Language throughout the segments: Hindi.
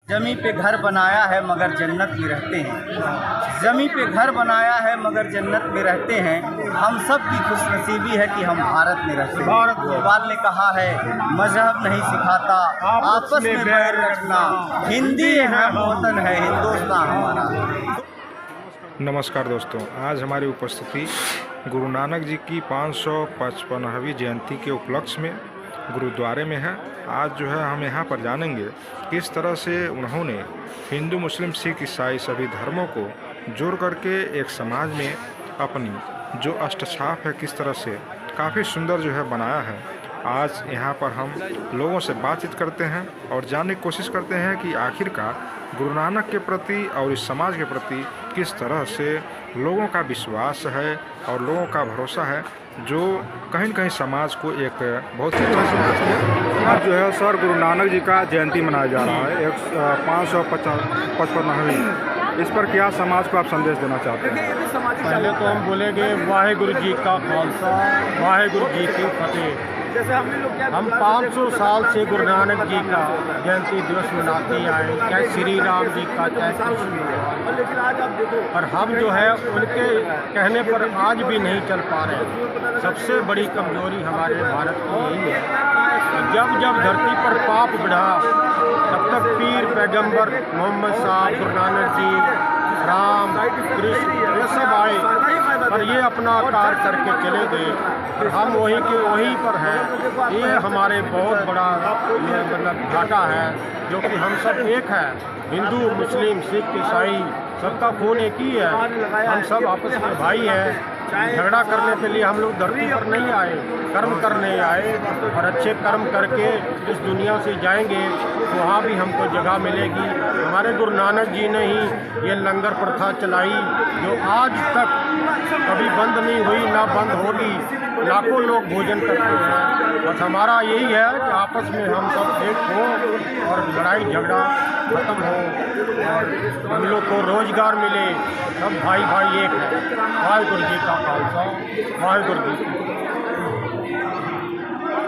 जमी पे घर बनाया है मगर जन्नत में रहते हैं। जमी पे घर बनाया है मगर जन्नत में रहते हैं। हम सब की खुशनसीबी है कि हम भारत में रहते हैं। इकबाल ने कहा है मजहब नहीं सिखाता आपस में बैर रखना, हिंदी है वतन है हिंदुस्तान हमारा। नमस्कार दोस्तों, आज हमारी उपस्थिति गुरु नानक जी की 555वीं जयंती के उपलक्ष्य में गुरुद्वारे में है। आज जो है हम यहाँ पर जानेंगे किस तरह से उन्होंने हिंदू मुस्लिम सिख ईसाई सभी धर्मों को जोड़ करके एक समाज में अपनी जो अष्टछाप है किस तरह से काफ़ी सुंदर जो है बनाया है। आज यहाँ पर हम लोगों से बातचीत करते हैं और जानने की कोशिश करते हैं कि आखिरकार गुरु नानक के प्रति और इस समाज के प्रति किस तरह से लोगों का विश्वास है और लोगों का भरोसा है, जो कहीं न कहीं समाज को एक बहुत अच्छा समाज है। आज जो है सर गुरु नानक जी का जयंती मनाया जा रहा है, 555वीं। इस पर क्या समाज को आप संदेश देना चाहते हैं? पहले तो हम बोलेंगे वाहेगुरु जी का खालसा वाहेगुरु जी की फतेह। हम 500 साल से गुरु नानक जी का जयंती दिवस मनाते आए, चाहे श्री राम जी का चाहे कृष्ण, और हम जो है उनके कहने पर आज भी नहीं चल पा रहे। सबसे बड़ी कमजोरी हमारे भारत की यही है। जब जब धरती पर पाप बढ़ा तब तक पीर पैगंबर मोहम्मद साहब, गुरु नानक जी, राम कृष्ण ये सब आए और ये अपना कार्य करके चले गए और हम वहीं के वहीं पर हैं। ये हमारे बहुत बड़ा ये मतलब घाटा है, जो कि हम सब एक है, हिंदू मुस्लिम सिख ईसाई सबका खून एक ही है। हम सब आपस में भाई हैं। झगड़ा करने के लिए हम लोग धरती पर नहीं आए, कर्म करने आए और अच्छे कर्म करके इस दुनिया से जाएंगे तो वहाँ भी हमको जगह मिलेगी। हमारे गुरु नानक जी ने ही ये लंगर प्रथा चलाई जो आज तक कभी बंद नहीं हुई, ना बंद होगी। लाखों लोग भोजन करते हैं। बस हमारा यही है कि आपस में हम सब एक हो और लड़ाई झगड़ा खत्म हो और हम लोग को रोजगार मिले, सब भाई भाई एक है। वाहेगुरु जी का खालसा वाहेगुरु जी की।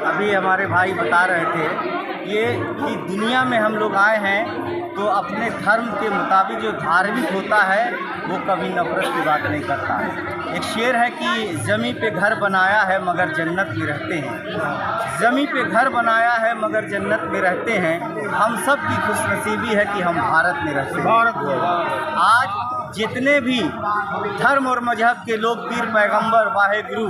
अभी हमारे भाई बता रहे थे ये कि दुनिया में हम लोग आए हैं तो अपने धर्म के मुताबिक जो धार्मिक होता है वो कभी नफरत की बात नहीं करता है। एक शेर है कि जमी पे घर बनाया है मगर जन्नत में रहते हैं। जमी पे घर बनाया है मगर जन्नत में रहते हैं। हम सब की खुशनसीबी है कि हम भारत में रहते हैं। आज जितने भी धर्म और मजहब के लोग, पीर पैगंबर वाहेगुरु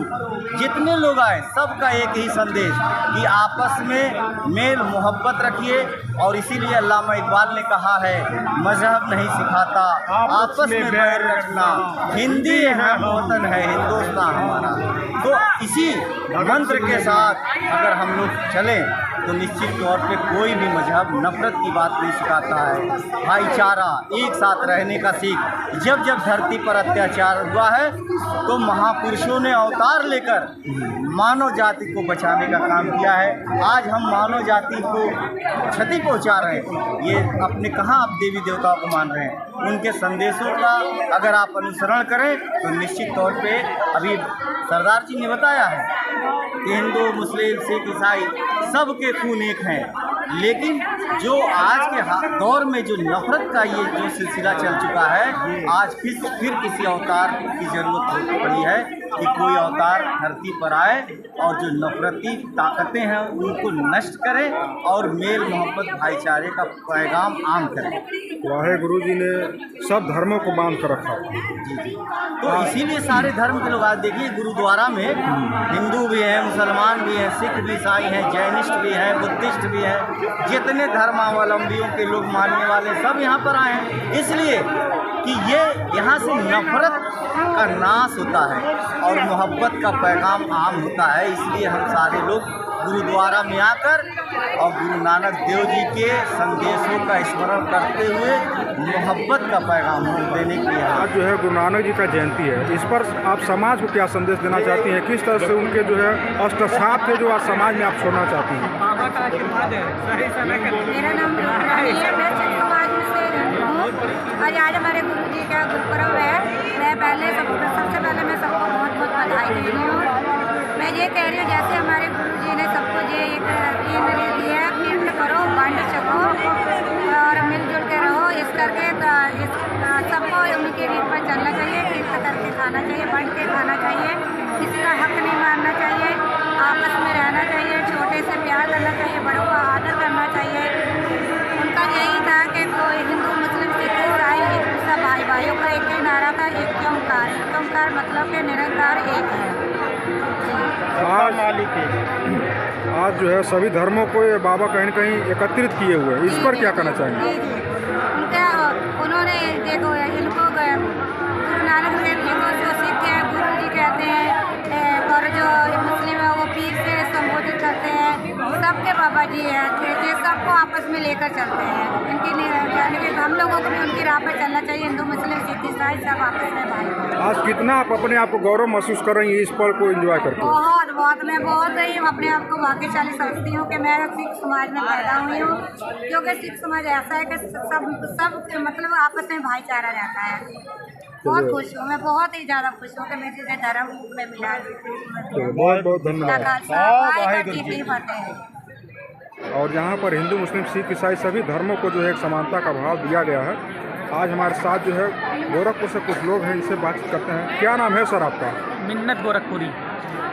जितने लोग आए, सबका एक ही संदेश कि आपस में मेल मोहब्बत रखिए। और इसीलिए अल्लामा इकबाल ने कहा है मजहब नहीं सिखाता आपस में बैर रखना, हिंदी है वतन है हिंदुस्तान हमारा। तो इसी मंत्र के साथ अगर हम लोग चलें तो निश्चित तौर पे कोई भी मजहब नफरत की बात नहीं सिखाता है। भाईचारा, एक साथ रहने का सीख। जब जब धरती पर अत्याचार हुआ है तो महापुरुषों ने अवतार लेकर मानव जाति को बचाने का काम किया है। आज हम मानव जाति को क्षति पहुंचा रहे हैं, ये अपने कहाँ आप देवी देवताओं को मान रहे हैं। उनके संदेशों का अगर आप अनुसरण करें तो निश्चित तौर पे अभी सरदार जी ने बताया है कि हिंदू मुस्लिम सिख ईसाई सबके खून एक हैं। लेकिन जो आज के दौर में जो नफरत का ये जो सिलसिला चल चुका है, आज फिर किसी अवतार की ज़रूरत पड़ी है कि कोई अवतार धरती पर आए और जो नफरती ताकतें हैं उनको नष्ट करें और मेल मोहब्बत भाईचारे का पैगाम आम करें। वाहेगुरु जी ने सब धर्मों को बांध कर रखा। जी। तो इसीलिए सारे धर्म के लोग आज देखिए गुरुद्वारा में हिंदू भी हैं, मुसलमान भी हैं, सिख भी, ईसाई हैं, जैनिस्ट भी हैं, बुद्धिस्ट भी हैं, जितने धर्मावलंबियों के लोग मानने वाले सब यहाँ पर आए हैं। इसलिए कि ये यहाँ से नफरत का नाश होता है और मोहब्बत का पैगाम आम होता है। इसलिए हम सारे लोग गुरुद्वारा में आकर और गुरु नानक देव जी के संदेशों का स्मरण करते हुए मोहब्बत का पैगाम देने के लिए आज जो है गुरु नानक जी का जयंती है, इस पर आप समाज को क्या संदेश देना चाहती हैं? किस तरह से उनके जो है अष्टछाप थे जो आज समाज में आप छोड़ना चाहती हैं? मेरा नाम है, मैं सिख समाज से रहती हूँ। आज हमारे गुरु जी का गुरुपर्व है। मैं सबसे पहले मैं सबको बहुत बहुत बधाई दे रही हूँ। मैं ये कह रही हूँ जैसे हमारे गुरु जी ने सबको ये एक दी है, पिंड करो, बांट सको और मिलजुल उनके रीत पर चलना चाहिए, कीर्त करके खाना चाहिए, बढ़ के खाना चाहिए, किसी का हक नहीं मारना चाहिए, आपस में रहना चाहिए, छोटे से प्यार करना चाहिए, बड़ों का आदर करना चाहिए। उनका यही था कि कोई हिंदू मुस्लिम सिख ईसाई एक सब भाई भाइयों का एक ही नारा था, एक ओंकार। एक ओंकार मतलब कि निरंकार एक है। आज आज जो है सभी धर्मों को ये बाबा कहीं न कहीं एकत्रित किए हुए हैं, इस पर क्या कहना चाहेंगे? जी जी, उनका उन्होंने देखो इनको गुरु नानक देव जी को जो सिख है गुरु जी कहते हैं, और जो मुस्लिम है वो पीर से संबोधित करते हैं। सबके बाबा जी हैं, ये सबको आपस में लेकर चलते हैं। इनकी यानी कि हम लोगों को भी उनकी राह पर चलना चाहिए। हिंदू मुस्लिम सिख ईसाई सब आपस में भाई। आज कितना आप अपने आप को गौरव महसूस कर रही हैं इस पल को एंजॉय करके? बहुत बहुत, मैं बहुत ही अपने आप को भाग्यशाली समझती हूँ कि मैं सिख समाज में पैदा हुई हूँ, क्योंकि सिख समाज ऐसा है कि सब मतलब आपस में भाईचारा रहता है। बहुत खुश हूँ, मैं बहुत ही ज़्यादा खुश हूँ कि मुझे धर्म में मिला। बहुत बहुत धन्यवाद। वाहिगुरू जी की फतेह। और यहाँ पर हिंदू मुस्लिम सिख ईसाई सभी धर्मों को जो है एक समानता का भाव दिया गया है। आज हमारे साथ जो है गोरखपुर से कुछ लोग हैं, इनसे बातचीत करते हैं। क्या नाम है सर आपका? मिन्नत गोरखपुरी।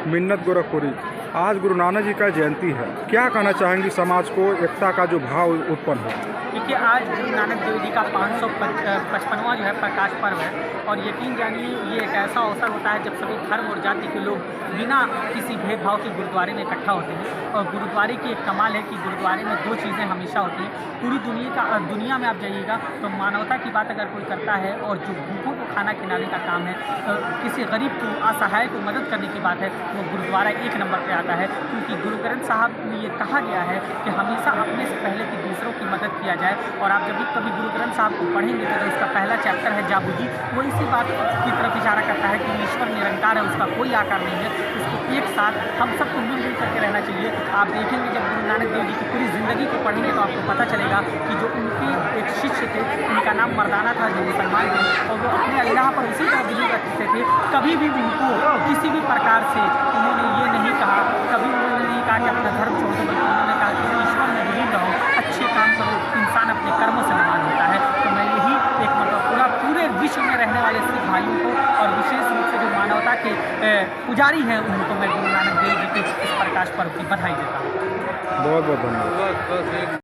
मिन्नत गोरखपुरी। आज गुरु नानक जी का जयंती है, क्या कहना चाहेंगी समाज को एकता का जो भाव उत्पन्न है? देखिए, आज गुरु नानक देव जी का 555वां जो है प्रकाश पर्व है, और यकीन जानिए ये एक ऐसा अवसर होता है जब सभी धर्म और जाति के लोग बिना किसी भेदभाव के गुरुद्वारे में इकट्ठा होते हैं। और गुरुद्वारे की एक कमाल है कि गुरुद्वारे में दो चीज़ें हमेशा होती हैं। पूरी दुनिया में आप जाइएगा तो मानवता की बात अगर कोई करता है और जो भूखों को खाना खिलाने का काम है, किसी गरीब को असहाय को मदद करने की बात है, वो गुरुद्वारा एक नंबर पे आता है। क्योंकि गुरु ग्रंथ साहब में ये कहा गया है कि हमेशा अपने से पहले कि दूसरों की मदद किया जाए। और आप जब भी कभी गुरु ग्रंथ साहब को पढ़ेंगे तो इसका पहला चैप्टर है जाबू जी, वो इसी बात की तरफ इशारा करता है कि ईश्वर निरंकार है, उसका कोई आकार नहीं है, उसको एक साथ हम सबको मिलजुल करके रहना चाहिए। आप देखेंगे जब गुरु नानक देव जी की पूरी ज़िंदगी को पढ़ेंगे तो आपको पता चलेगा कि जो उनके एक शिष्य थे, उनका नाम मर्दाना था, जो मुसलमान थे, और वो अपने अल्लाह पर उसी तरह बिलीव रखते थे। कभी भी उनको किसी भी प्रकार से उन्होंने ये नहीं कहा, कभी उन्होंने नहीं कहा कि अपना धर्म छोड़ दो, बल्कि उन्होंने कहा कि ईश्वर में बिलीव रहो, अच्छे काम करो, इंसान अपने कर्मों से महान होता है। तो मैं यही एक मतलब पूरे विश्व में रहने वाले सिख भाइयों को और विशेष रूप से जो मानवता के पुजारी हैं उनको मैं गुरु नानक देव जी के इस प्रकाश पर्व की बधाई देता हूँ। बहुत बहुत धन्यवाद।